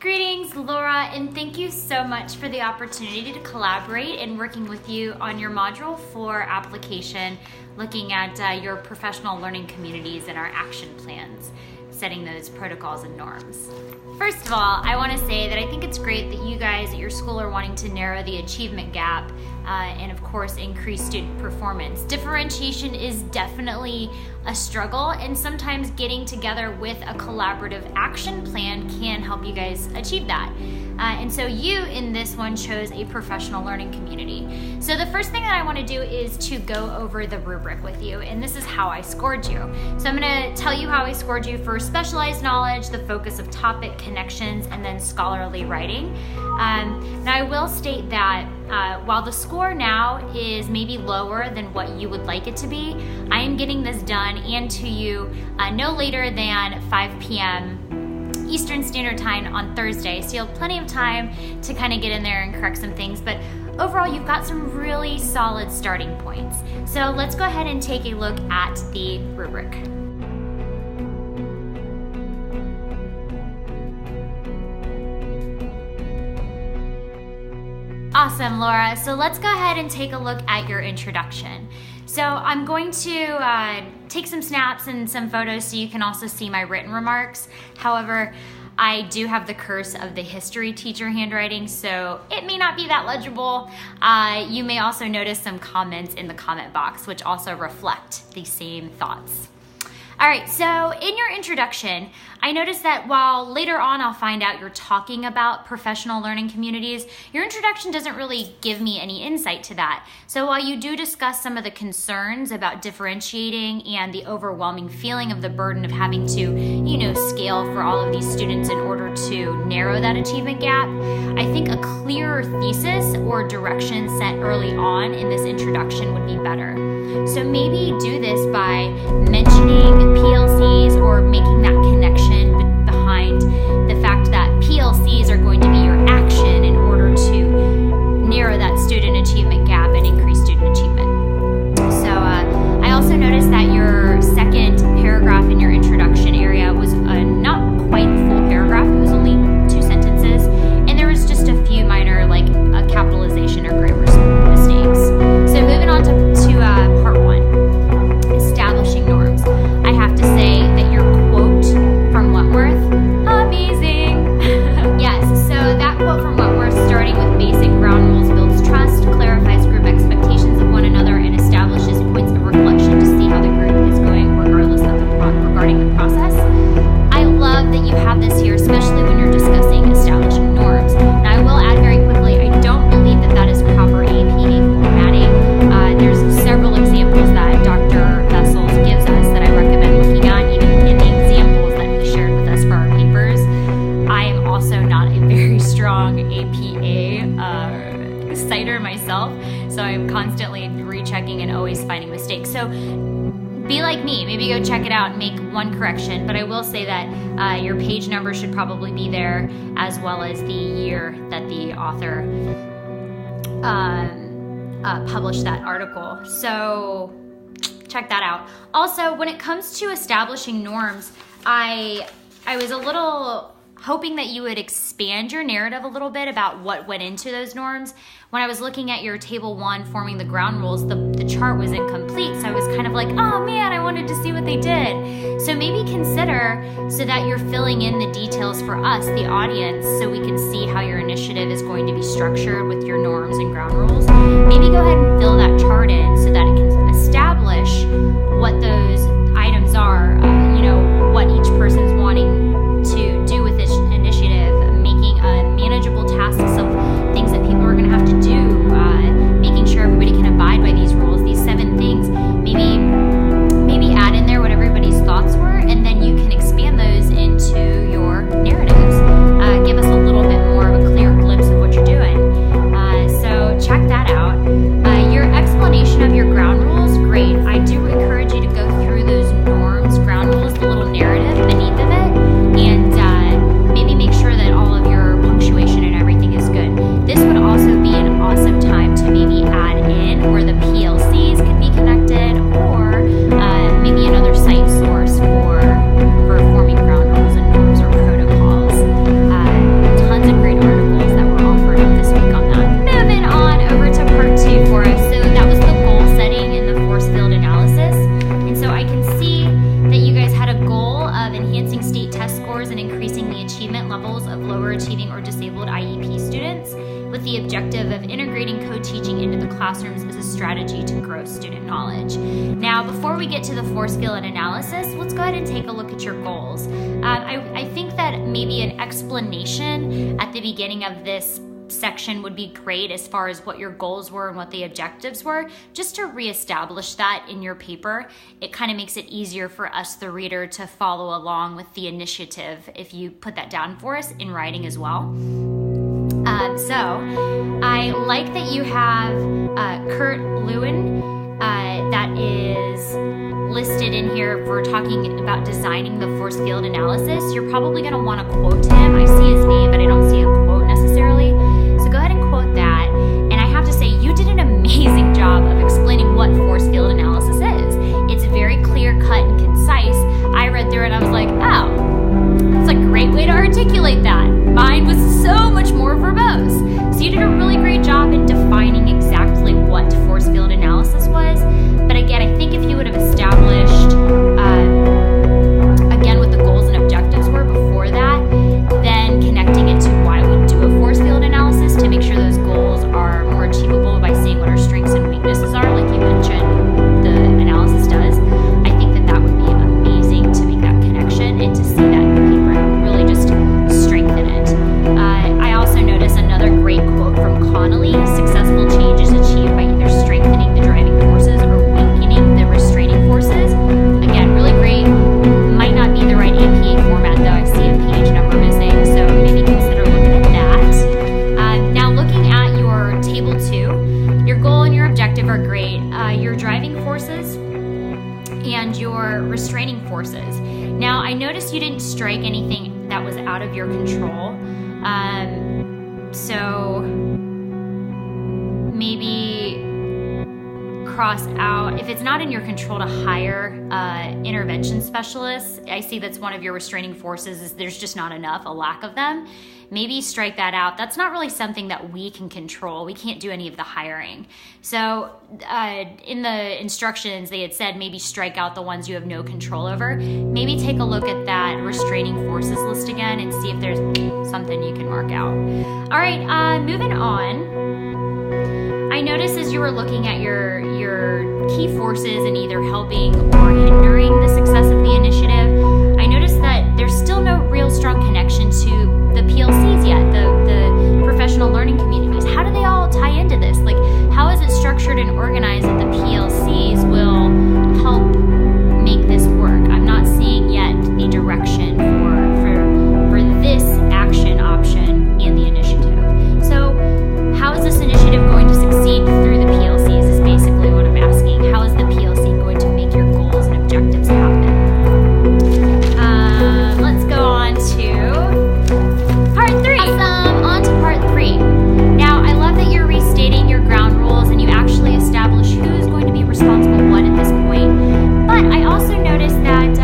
Greetings, Laura, and thank you so much for the opportunity to collaborate in working with you on your Module 4 application, looking at your professional learning communities and our action plans, setting those protocols and norms. First of all, I want to say that I think it's great that you guys at your school are wanting to narrow the achievement gap and of course increase student performance. Differentiation is definitely a struggle, and sometimes getting together with a collaborative action plan can help you guys achieve that. And so you in this one chose a professional learning community. So the first thing that I want to do is to go over the rubric with you, and this is how I scored you. So I'm going to tell you how I scored you for specialized knowledge, the focus of topic connections, and then scholarly writing. Now I will state that while the score now is maybe lower than what you would like it to be, I am getting this done and to you no later than 5 p.m. Eastern Standard Time on Thursday, so you'll have plenty of time to kind of get in there and correct some things, but overall you've got some really solid starting points. So let's go ahead and take a look at the rubric. Awesome, Laura. So let's go ahead and take a look at your introduction. So I'm going to take some snaps and some photos so you can also see my written remarks. However, I do have the curse of the history teacher handwriting, so it may not be that legible. You may also notice some comments in the comment box, which also reflect the same thoughts. All right, so in your introduction, I noticed that while later on I'll find out you're talking about professional learning communities, your introduction doesn't really give me any insight to that. So while you do discuss some of the concerns about differentiating and the overwhelming feeling of the burden of having to, scale for all of these students in order to narrow that achievement gap, I think a clearer thesis or direction set early on in this introduction would be better. So maybe do this by mentioning PLCs or making that connection behind the fact that PLCs are going to be your action in order to narrow that student achievement gap and increase student achievement. So I also noticed that your second paragraph in your introduction area was not quite a full paragraph. It was only 2 sentences, and there was just a few minor capitalization or grammar mistakes. So moving on to part 1, establishing norms. I have to say that your quote from Wentworth, amazing. Yes, so that quote from Wentworth, starting with basic ground rules builds trust, clarifies group expectations of one another, and establishes points of reflection to see how the group is going regarding the process. I love that you have this here, especially when you're discussing establishing norms. Now I will add very quickly, I don't believe that is proper APA formatting. There's several examples that Dr. Vessels gives us that I recommend looking at, even in the examples that he shared with us for our papers. I am also not a very strong APA citer myself, so I'm constantly rechecking and always finding mistakes. So be like me, maybe go check it out and make one correction, but I will say that your page number should probably be there, as well as the year that the author published that article. So check that out. Also, when it comes to establishing norms, I was a little hoping that you would expand your narrative a little bit about what went into those norms. When I was looking at your table 1 forming the ground rules, the chart was incomplete, so I was kind of like, oh man, I wanted to see what they did. So maybe consider, so that you're filling in the details for us, the audience, so we can see how your initiative is going to be structured with your norms and ground rules. Maybe go ahead and fill that chart in so that it can establish what those items are, what each person's wanting to do with this initiative, making manageable tasks of things that people are going to have to do, making sure everybody can abide by these rules, these 7 things. Maybe add in there what everybody's thoughts were, and then you can expand those into your narratives. Give us a little bit more of a clear glimpse of what you're doing. So check that out. Your explanation of your ground rules in increasing the achievement levels of lower achieving or disabled IEP students with the objective of integrating co-teaching into the classrooms as a strategy to grow student knowledge. Now, before we get to the force field and analysis, let's go ahead and take a look at your goals. I think that maybe an explanation at the beginning of this section would be great as far as what your goals were and what the objectives were, just to reestablish that in your paper. It kind of makes it easier for us, the reader, to follow along with the initiative if you put that down for us in writing as well. So I like that you have Kurt Lewin that is listed in here for talking about designing the force field analysis. You're probably going to want to quote him. I see his name, but I don't see a quote necessarily. So go ahead and quote that. And I have to say, you did an amazing job of explaining what force field analysis is. It's very clear, cut, and concise. I read through it and I was like, oh, it's a great way to articulate that. Mine was so much more verbose. So you did a really great job in defining exactly what force field analysis was. But again, I think if you would have established, again, what the goals and objectives were before that, then connecting it to why we do a force field analysis to make sure those goals are more achievable by seeing what our strengths and weaknesses are, like you mentioned the analysis does. I think that that would be amazing to make that connection and to see that in the paper and really just strengthen it. I also noticed another great quote from Connolly: successful change is achieved by either strengthening the driving forces or weakening the restraining forces. Again, really great. Might not be the right APA format though. I see a page number missing, so maybe consider looking at that. Now looking at your table 2, your goal and your objective are great. Your driving forces and your restraining forces. Now I noticed you didn't strike anything that was out of your control. So maybe cross out, if it's not in your control to hire intervention specialists. I see that's one of your restraining forces, is there's just not enough, a lack of them. Maybe strike that out. That's not really something that we can control. We can't do any of the hiring. So in the instructions, they had said maybe strike out the ones you have no control over. Maybe take a look at that restraining forces list again and see if there's something you can mark out. All right, moving on. I noticed as you were looking at your key forces and either helping or hindering the success of the initiative, I noticed that there's still no real strong connection to the PLCs yet, the professional learning communities. How do they all tie into this? Like, how is it structured and organized that the PLCs will help make this work? I'm not seeing yet the direction for this action option in the initiative. So how is this initiative going to succeed through the PLCs is basically what I'm asking. How is the PLC going to make your goals and objectives happen? Let's go on to part 3. Awesome. On to part 3. Now, I love that you're restating your ground rules and you actually establish who's going to be responsible what at this point. But I also noticed that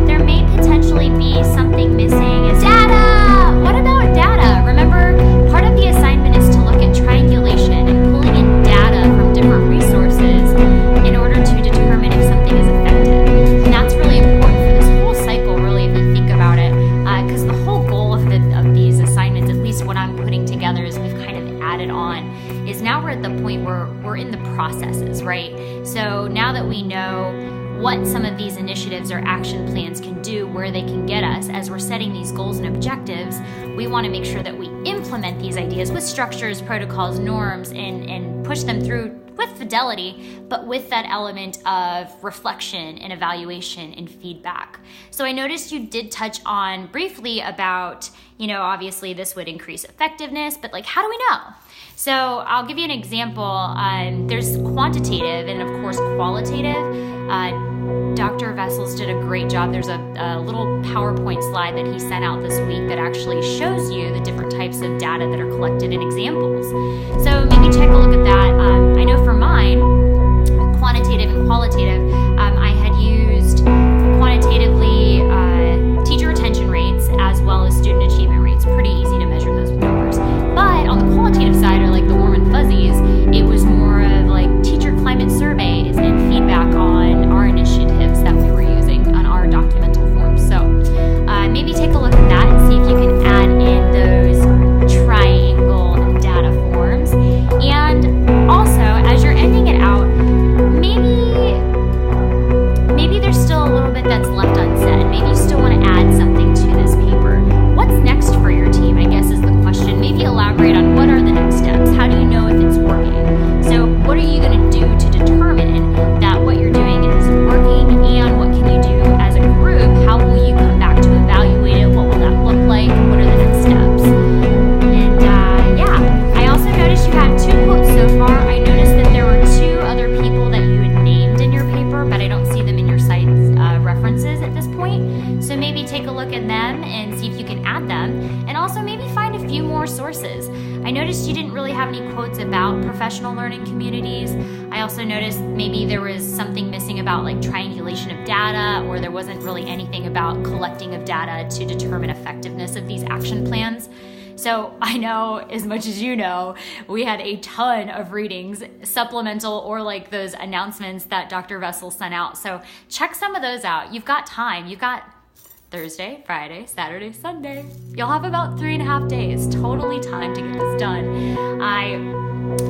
there may potentially be something missing. As data! What about data? Remember, part of the assignment is to look at triangulation and pulling in data from different resources in order to determine if something is effective. And that's really important for this whole cycle, really, if you think about it. Because the whole goal of these assignments, at least what I'm putting together is we've kind of added on, is now we're at the point where we're in the processes, right? So now that we know what some of these initiatives or action plans can do, where they can get us as we're setting these goals and objectives, we want to make sure that we implement these ideas with structures, protocols, norms, and push them through with fidelity, but with that element of reflection and evaluation and feedback. So I noticed you did touch on briefly about, obviously this would increase effectiveness, but like, how do we know? So I'll give you an example. There's quantitative and of course qualitative. Dr. Vessels did a great job. There's a little PowerPoint slide that he sent out this week that actually shows you the different types of data that are collected in examples. So maybe take a look at that. I know for mine, quantitative and qualitative, I had used quantitatively teacher retention rates as well as student achievement rates. Pretty easy to measure those numbers. But on the qualitative side, or like the warm and fuzzies, it was more of like teacher climate surveys and feedback on our initiatives that we were using on our documental forms. So maybe take a look at that. and also maybe find a few more sources. I noticed you didn't really have any quotes about professional learning communities. I also noticed maybe there was something missing about like triangulation of data, or there wasn't really anything about collecting of data to determine effectiveness of these action plans. So I know, as much as you know, we had a ton of readings, supplemental or like those announcements that Dr. Vessel sent out. So check some of those out. You've got time. You've got Thursday, Friday, Saturday, Sunday. You'll have about 3.5 days, totally time to get this done. I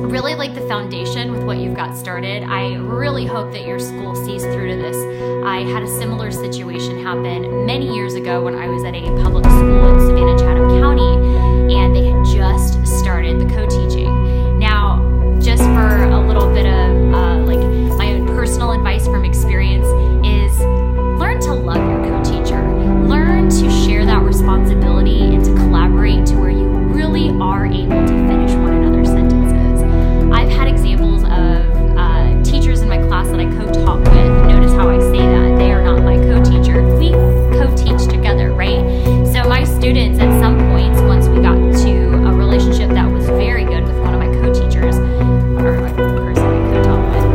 really like the foundation with what you've got started. I really hope that your school sees through to this. I had a similar situation happen many years ago when I was at a public school in Savannah, Chatham County, and they had just started the co-teaching. Now, just for a little bit of like my own personal advice from experience is learn to love your co-teacher. Learn to share that responsibility and to collaborate to where you really are able to finish one another's sentences. I've had examples of teachers in my class that I co-taught with. Notice how I say that. They are not my co-teacher. We co-teach together, right? So my students at some points, once we got to a relationship that was very good with one of my co-teachers, or a person I co-taught with,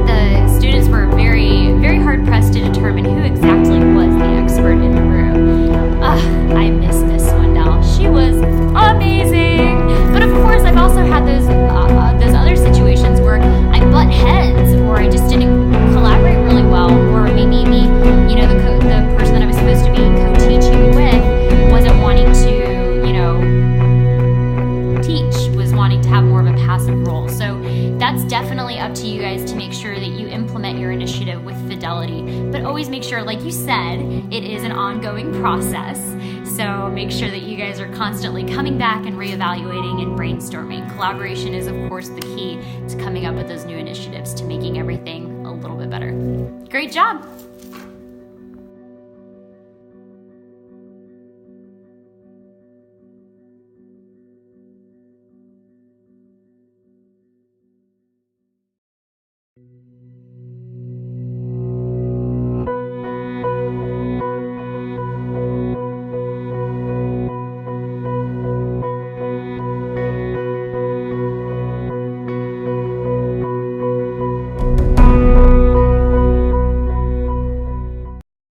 the students were very, very hard-pressed to determine who exactly was the expert in the room. I miss Miss Swindell. She was amazing. But of course, I've also had those other situations where I butt heads, or I just didn't collaborate really well, or maybe the person that I was supposed to be co-teaching with wasn't wanting to, teach, was wanting to have more of a passive role. So that's definitely up to you guys to make sure that you implement your initiative with fidelity. But always make sure, like you said, it is an ongoing process. So make sure that you guys are constantly coming back and reevaluating and brainstorming. Collaboration is, of course, the key to coming up with those new initiatives to making everything a little bit better. Great job!